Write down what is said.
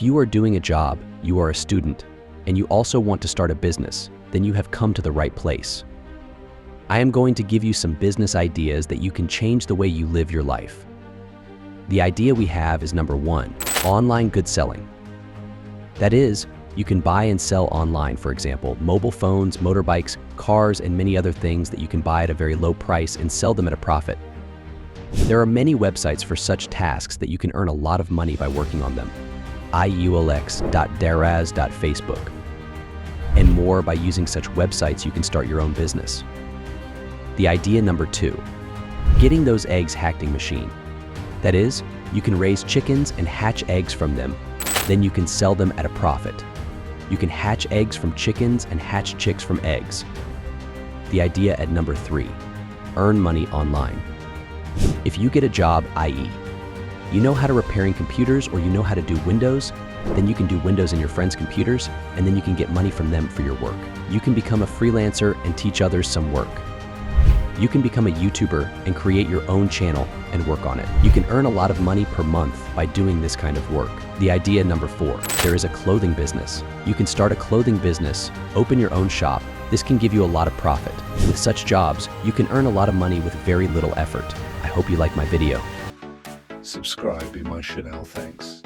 you are doing a job, you are a student, and you also want to start a business, then you have come to the right place. I am going to give you some business ideas that you can change the way you live your life. The idea we have is number 1, online good selling. That is, you can buy and sell online, for example, mobile phones, motorbikes, cars, and many other things that you can buy at a very low price and sell them at a profit. There are many websites for such tasks that you can earn a lot of money by working on them. iulx.daraz.facebook. And more. By using such websites, you can start your own business. The idea number 2, getting those eggs hatching machine. That is, you can raise chickens and hatch eggs from them. Then you can sell them at a profit. You can hatch eggs from chickens and hatch chicks from eggs. The idea at number 3, earn money online. If you get a job, i.e., you know how to repairing computers or you know how to do Windows, then you can do Windows in your friends' computers and then you can get money from them for your work. You can become a freelancer and teach others some work. You can become a YouTuber and create your own channel and work on it. You can earn a lot of money per month by doing this kind of work. The idea number 4, there is a clothing business. You can start a clothing business, open your own shop. This can give you a lot of profit. With such jobs, you can earn a lot of money with very little effort. I hope you like my video. Subscribe in my channel, thanks.